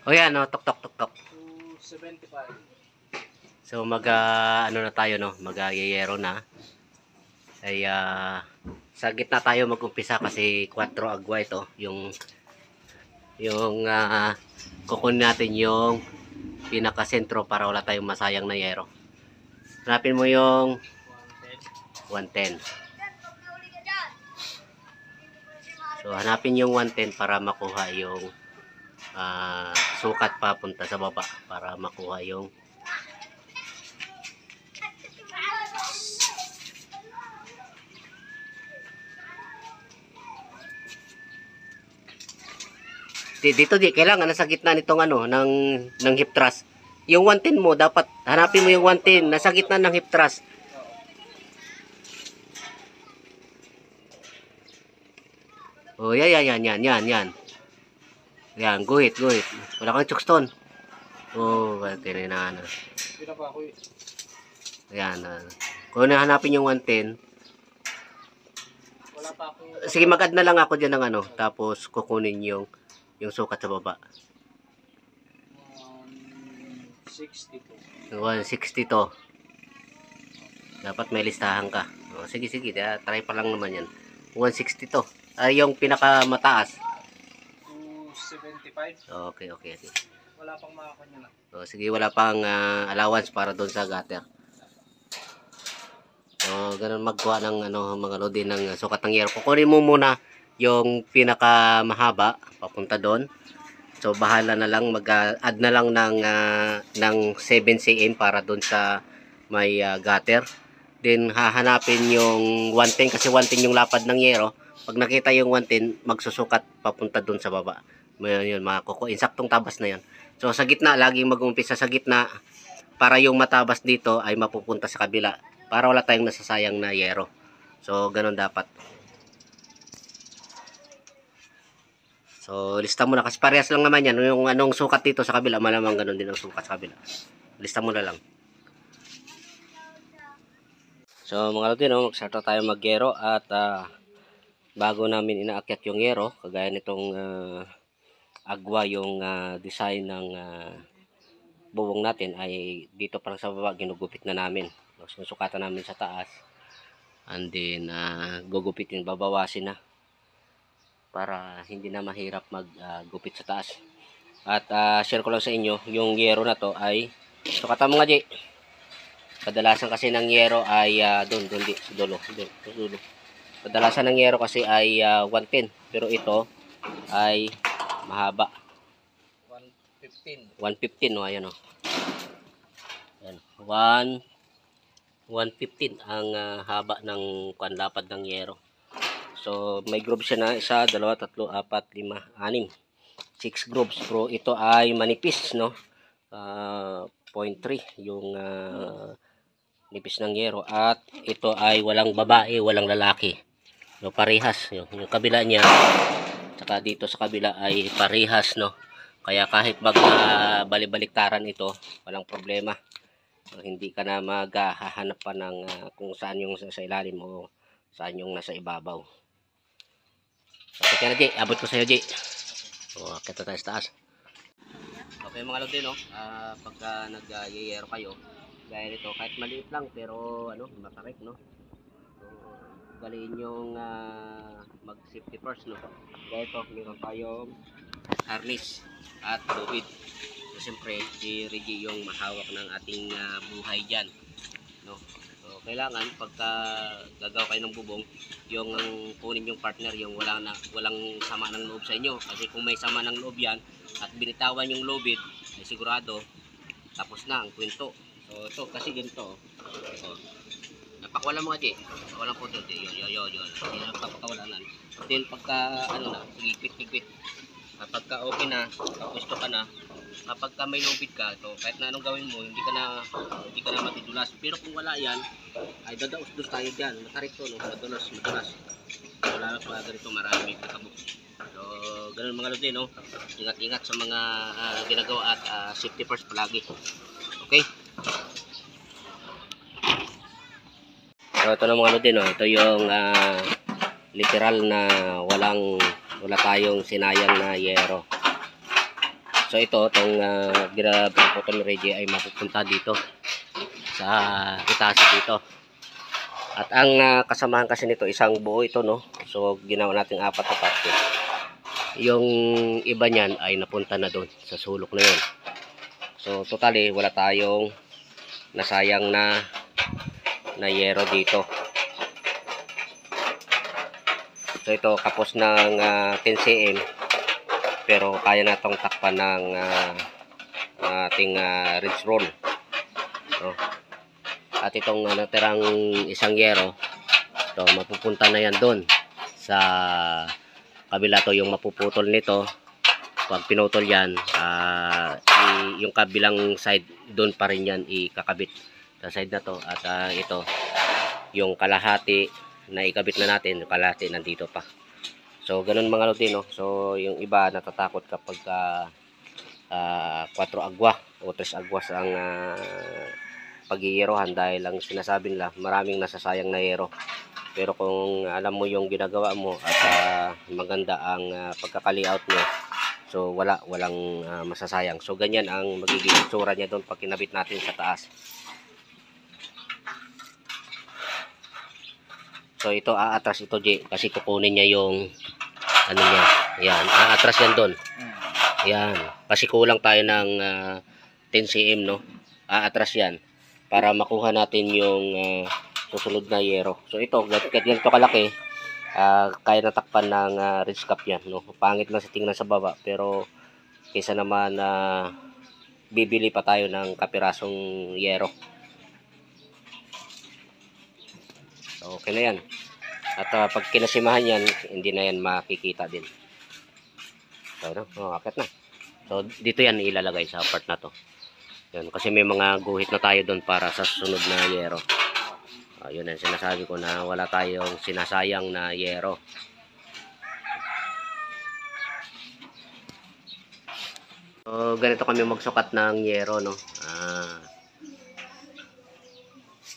O yan, no, tok tok tok tok. 275. So ano na tayo, no, mag-yeyero na. Ay sa gitna tayo mag-umpisa kasi 4 agwa ito, yung kukunin natin yung pinaka-sentro para wala tayong masayang na yero. Hanapin mo yung 110. So hanapin yung 110 para makuha yung sukat papunta sa baba, para makuha yung dito kailangan nasa gitna nitong ng hip thrust. Yung 110 mo dapat hanapin mo yung 110 nasa gitna ng hip thrust. Oh, yan. Yan, guhit. Wala kang chokstone. Oh, okay na. Pila pa ako eh. Yan. Kung hanapin yung 110, Wala pa ako. sige, mag-add na lang ako diyan ng tapos kukunin yung sukat sa baba. 162. 160 to. Dapat may listahan ka. Oh, sige, try pa lang naman yan. 160 to. Ay, yung pinakamataas. 275. Okay. Wala pang makakunya na. So, sige, wala pang allowance para doon sa gutter. So, ganun magkuha ng mga lodi ng sukat ng yero. Kukunin mo muna yung pinakamahaba papunta doon. So, bahala na lang mag-add na lang ng 7 cm para doon sa may gutter. Then hahanapin yung 110 kasi 110 yung lapad ng yero. Pag nakita yung 110, magsusukat papunta doon sa baba. Yun, makukuha. Insaktong tabas na yun. So sa gitna, laging mag-umpisa sa gitna para yung matabas dito ay mapupunta sa kabila. Para wala tayong nasasayang na yero. So ganun dapat. So lista mo na kasi parehas lang naman yan. Yung anong sukat dito sa kabila, malamang ganun din ang sukat sa kabila. Lista mo na lang. So mga lodi, mag-start tayo mag-yero at bago namin inaakyat yung yero, kagaya nitong agwa yung design ng bubong natin, ay dito parang sa baba ginugupit na namin. Sinusukatan namin sa taas and then gugupitin, babawasin na para hindi na mahirap maggupit sa taas. At share ko lang sa inyo, yung yero na to ay sukatan mo nga, Jay. Kadalasan kasi ng yero ay doon sa dulo. Kadalasan ng yero kasi ay 110, pero ito ay mahaba. 115, no, ayan oh. Ayan, 115 ang haba ng lapad ng yero. So may group siya na 1, 2, 3, 4, 5, 6, 6 groups, pero ito ay manipis, no. 0.3 yung nipis ng yero, at ito ay walang babae, walang lalaki. No, parehas yung kabila niya, saka dito sa kabila ay parehas, no. Kaya kahit balibaliktaran ito, walang problema. So, hindi ka na maghahanap pa ng kung saan yung sa ilalim o saan yung nasa ibabaw. Okay ka na, Jay. Abot ko sa'yo, Jay. O, akit na tayo sa taas. Okay mga lodi, no, pagka nag-yeyero kayo, gaya nito, kahit maliit lang pero matarik, no. So galiin yung mag-safety first, no. Gaya ito, meron tayong harness at lubid. So siyempre si Reggie yung mahawak ng ating buhay dyan, no. So kailangan pagka gagawa kayo ng bubong, yung kunin yung partner yung walang sama ng loob sa inyo, kasi kung may sama ng loob yan at binitawan yung lubid, ay sigurado tapos na ang kwento. So ito kasi ganito, napakawalan mo nga, Jay. Napakawalan po ito, yun napakawalanan. Then pagka sige, quit. Kapag okay na, gusto ka na, kapag may lubid ka, to kahit na anong gawin mo, hindi ka na matidulas. Pero kung wala yan, ay dadaos-dos tayo dyan. Matarik to, no? Madulas. Wala na pa ganito, marami nakabuk. So ganun mga lodi, no. Ingat-ingat sa mga ginagawa at safety first palagi. Okay? So ito na mga lodi, no. Ito yung literal na wala tayong sinayang na yero. So ito, itong ginaputol ni Reggie ay mapupunta dito sa itaas dito. At ang kasamahan kasi nito, isang buo ito, no? So ginawa natin 4 na parte. Yung iba niyan ay napunta na doon sa sulok na yun. So totally wala tayong nasayang na yero dito. So ito kapos ng 10 cm, pero kaya natong takpan ng ating ridge roll. So, at itong natirang isang yero, ito mapupunta na yan doon sa kabila. To yung mapuputol nito. Pag pinutol yan, yung kabilang side doon pa rin yan ikakabit sa side na to. At ito yung kalahati na ikabit na natin, yung kalahati nandito pa. So ganun mga lodi, no? So yung iba natatakot kapag 4 agwa o 3 agwas ang pag-iyerohan, dahil ang sinasabi nila maraming nasasayang na yero. Pero kung alam mo yung ginagawa mo at maganda ang pagkaka-layout mo, so walang masasayang. So ganyan ang magiging itsura niya doon pag kinabit natin sa taas. So ito aatras ito, J, kasi kukunin niya yung ano niya. Yan, aatras yan doon. Yan, kasi kulang tayo ng 10 cm, no? Aatras yan para makuha natin yung susunod na yero. So ito, ganito kalaki, kaya natakpan ng ridge cap yan, no? Pangit lang sa tingnan sa baba, pero kaysa naman bibili pa tayo ng kapirasong yero. So okay na yan. At pag kinasimahan yan, hindi na yan makikita din. So akit na. So dito yan ilalagay sa part na to. Yan, kasi may mga guhit na tayo doon para sa susunod na yero. Yun ang sinasabi ko, na wala tayong sinasayang na yero. So ganito kami magsukat ng yero, no?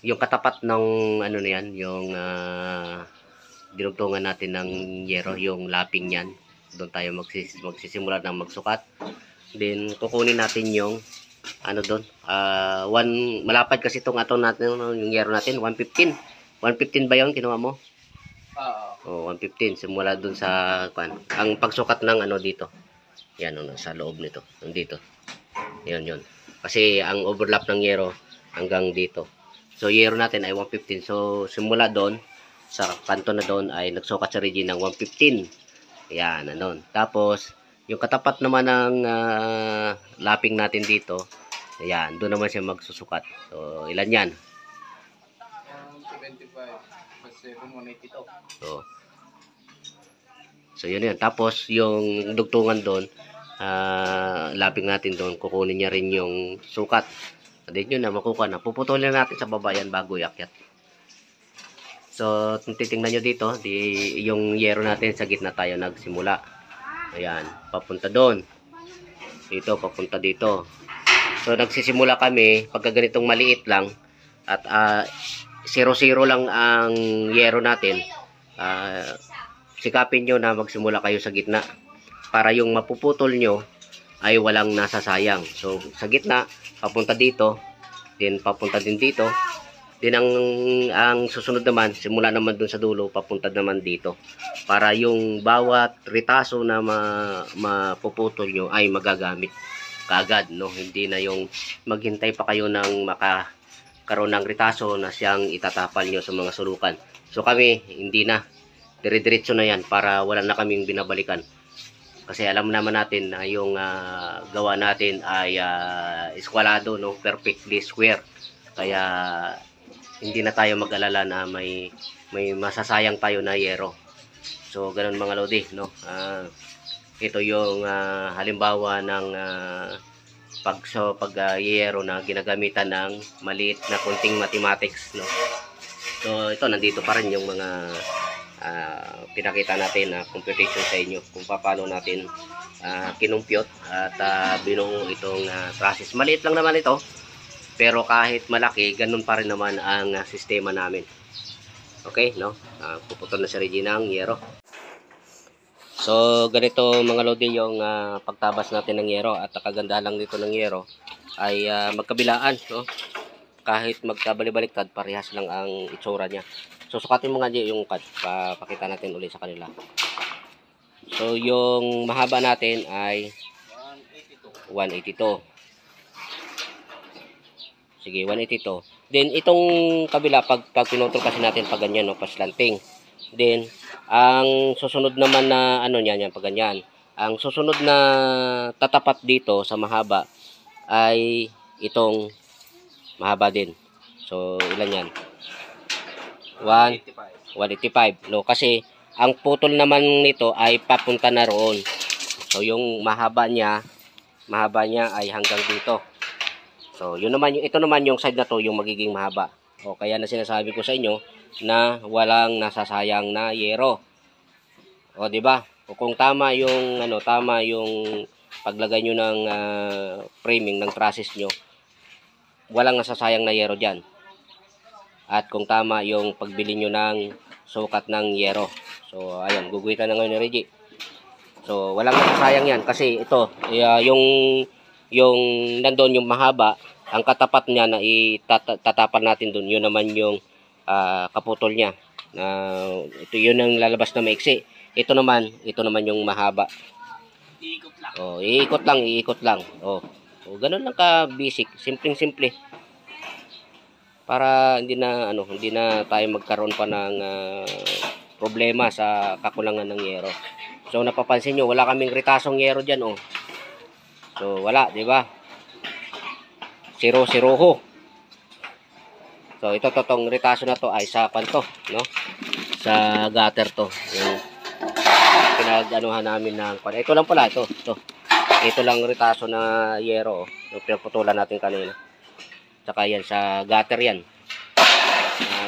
Yung katapat ng ano na yan, yung dinugtungan natin ng yero, yung laping yan, doon tayo magsisimula ng magsukat. Then kukunin natin yung ano doon, malapad kasi itong ato natin, yung yero natin, 115 ba yun kinuha mo? Oo. 115, simula doon sa ang pagsukat ng ano dito, yan, sa loob nito, dito, yun, kasi ang overlap ng yero hanggang dito. So yero natin ay 115, so simula doon sa kanto na doon ay nagsukat sa Reggie ng 115. Yan, ano. Tapos yung katapat naman ng laping natin dito, ayan, doon naman siya magsusukat. So ilan yan? 75 plus 7, 182. So yun. Tapos yung dugtungan doon, laping natin doon, kukunin niya rin yung sukat. At yun na, makukuha na. Puputulin natin sa baba yan bago iakyat. So kung titingnan nyo dito, yung yero natin sa gitna tayo nagsimula. Ayan, papunta doon. Dito, papunta dito. So nagsisimula kami, pagka ganitong maliit lang, at 0-0 lang ang yero natin, sikapin nyo na magsimula kayo sa gitna para yung mapuputol nyo ay walang nasasayang. So sa gitna, papunta dito, then papunta din dito, din ang susunod naman, simula naman dun sa dulo, papunta naman dito, para yung bawat ritaso na mapuputol nyo ay magagamit kaagad, no? Hindi na yung maghintay pa kayo ng makakaroon ng ritaso na siyang itatapal nyo sa mga sulukan. So kami, hindi na, dire-diretso na yan para wala na kaming binabalikan. Kasi alam naman natin na yung gawa natin ay eskwalado, no? Perfectly square. Kaya hindi na tayo mag-alala na may masasayang tayo na yero. So ganun mga lodi, no? Ito yung halimbawa ng pag-yero na ginagamitan ng maliit na kunting mathematics, no? So ito, nandito pa rin yung mga pinakita natin na computation sa inyo kung paano natin kinumpyot at binuo itong process. Maliit lang naman ito, pero kahit malaki, ganun pa rin naman ang sistema namin. Okay, no? Puputol na si Reggie ng yero. So, ganito mga lodi yung pagtabas natin ng yero. At kagandahan lang dito ng yero ay magkabilaan. No? Kahit magkabali-baliktad, parehas lang ang itsura niya. So, sukatin mo nga dyan yung cut. Papakita natin ulit sa kanila. So, yung mahaba natin ay 182. Sige, 182. Then, itong kabila, pag pinutol kasi natin pag ganyan, no, paslanting. Then, ang susunod naman na, ano niyan, pag ganyan. Ang susunod na tatapat dito sa mahaba ay itong mahaba din. So, ilan yan? 185. No, kasi, ang putol naman nito ay papunta na roon. So, yung mahaba niya ay hanggang dito. So, ito naman yung side na to, yung magiging mahaba. O, kaya na sinasabi ko sa inyo na walang nasasayang na yero. O, di ba? O kung tama yung paglagay nyo ng framing ng trusses nyo, walang nasasayang na yero diyan. At kung tama yung pagbili nyo ng sukat ng yero. So, ayan, guguhitan na ngayon ni Reggie. So, walang nasasayang yan kasi ito, yung nandoon yung mahaba, ang katapat niya na itatapan natin doon, yun naman yung kaputol niya. Ito yun ang lalabas na maiksi. Ito naman yung mahaba. Iikot lang. Oh, iikot lang. Oh, ganun lang ka basic, simpleng-simple. Para hindi na tayo magkaroon pa ng problema sa kakulangan ng yero. So napapansin nyo, wala kaming ritasong yero diyan, oh. So wala, 'di ba? 0-0 ho. So ito totong ritaso na to ay sa kanto, no? Sa gutter to. Yung pinag-anuhan namin ng kwan. Ito lang pala ito. Ito lang ritaso na yero, oh. Yung pinagputulan natin kanina. Tsaka yan sa gutter yan.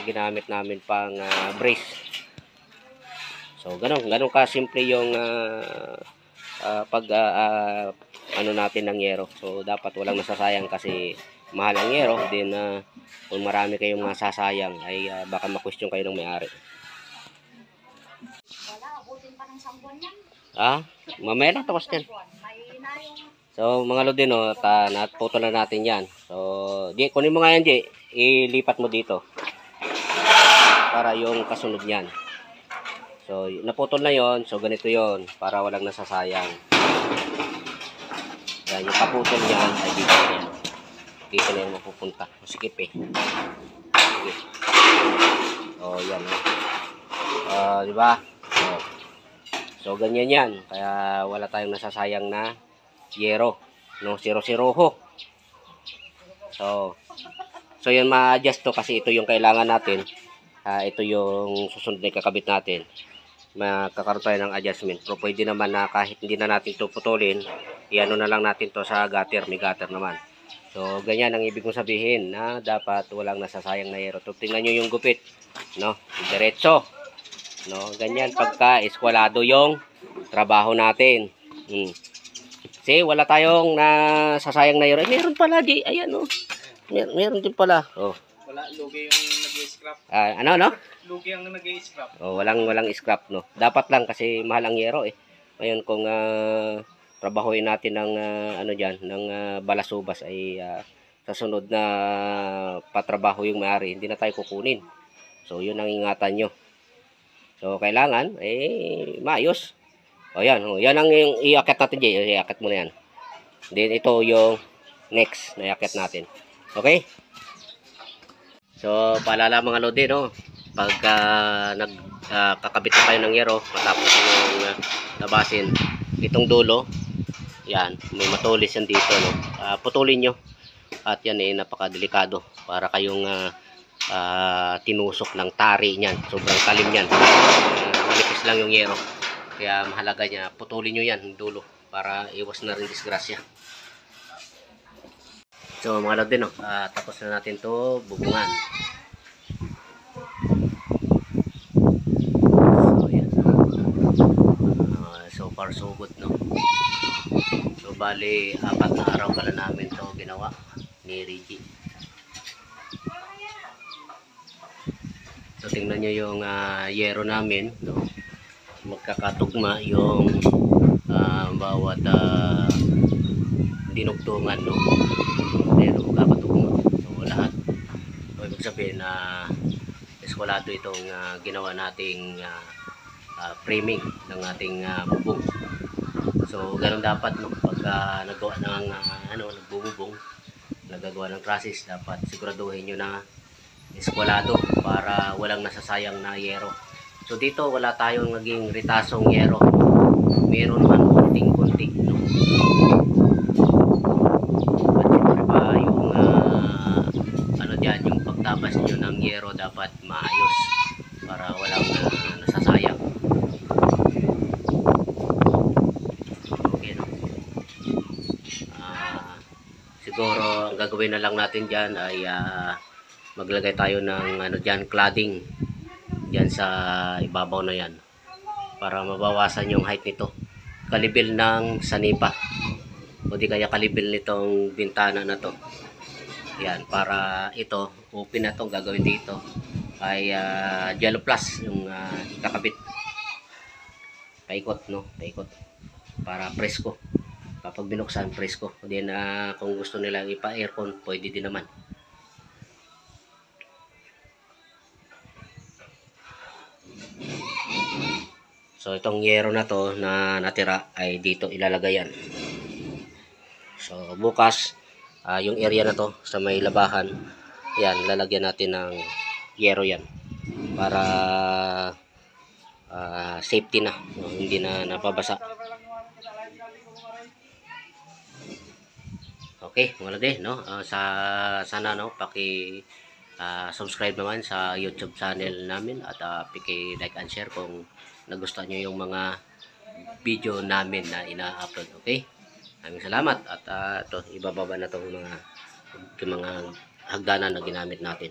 Ginamit namin pang brace. So ganun ka simple yung ano natin ng yero. So dapat walang nasasayang kasi mahal ang yero. Then kung marami kayong masasayang ay baka ma-question kayo ng may-ari. Wala, abutin pa ng 10 buwan yan. Mamaya lang tapos yan. May na yung... So mga lodi, no, naputol na natin yan. So kunin mo nga yan, Jay. Ilipat mo dito para yung kasunod niyan. So naputol na yon. So ganito yon para walang nasasayang. Yan, yung kaputol niyan ay dito na yan. Dito na yan mapupunta. Sikip eh. Sige. Oh, yan. Di ba? So ganyan yan. Kaya wala tayong nasasayang na yero. No, 0-0 ho. So yan ma-adjust to kasi ito yung kailangan natin. Ito yung susunod na kakabit natin. Magkakaroon tayo ng adjustment. Pero pwede naman na kahit hindi na natin ito putulin, iano na lang natin to sa gutter. May gutter naman. So ganyan ang ibig kong sabihin na dapat walang nasasayang na yero. Tingnan nyo yung gupit. No? Diretso. No? Ganyan pagka eskwalado yung trabaho natin. Kasi wala tayong nasasayang na yero. Meron pala di. Ayan o. Meron din pala. Oh. Wala, lugi yung nag-i-scrap. No? Lugi ang nag-i-scrap. Oh, walang scrap, no. Dapat lang kasi mahal ang yero eh. Ngayon kung trabahuin natin ng ng balasubas ay sa sunod na patrabaho yung may-ari, hindi na tayo kukunin. So, yun ang ingatan nyo. So, kailangan maayos. O, yan. Yan ang iakyat natin, Jay. Iakyat mo na yan. Then, ito yung next na iakyat natin. Okay? So, paalala mga lodi, no? Pagka nagkakabit na tayo ng yero, matapos yung labasin, itong dulo, yan, may matulis yan dito, no? Putulin nyo. At yan napakadelikado para kayong tinusok ng tari niyan. Sobrang talim yan. Manipis lang yung yero. Kaya mahalaga niya, putulin nyo yan, dulo, para iwas na rin disgrasya. So mga lodi, no, tapos na natin to bubungan. So yan. So far so good, no. So bali 4 na araw pala namin to ginawa ni Reggie. So tingnan nyo yung yero namin, no. magkakatugma yung bawat dinugtungan, no? Pero magkakatugma. So lahat. So, ibig sabihin na eskwalado itong ginawa nating framing ng ating bubong. So ganun dapat, no? Pagka nagawa ng nagbububong, nagagawa ng trusses, dapat siguraduhin nyo na eskwalado para walang nasasayang na yero. So dito wala tayong naging ritasong yero. Meron man kunting-kunti, no? At siyempre pa yung dyan, yung pagtabas nyo ng yero dapat maayos para walang nasasayang. Okay, no? Siguro ang gagawin na lang natin dyan ay maglagay tayo ng dyan, cladding dyan sa ibabaw na yan para mabawasan yung height nito, kalibil ng sanipa o di kaya kalibil nitong bintana na to. Yan, para ito open na tong gagawin dito ay jello plus yung ikakabit paikot, no? Paikot para presko, kapag binuksan presko. Then kung gusto nila ipa-aircon pwede din naman. So itong yero na to na natira ay dito ilalagay yan. So bukas yung area na to sa may labahan, yan, lalagyan natin ng yero yan para safety na, no? Hindi na napabasa. Okay, wala din, no? Sana, no, subscribe naman sa YouTube channel namin at paki-like and share kung nagustuhan nyo yung mga video namin na ina-upload. Okay? Maraming salamat at ito, ibababa na itong mga hagdanan na ginamit natin.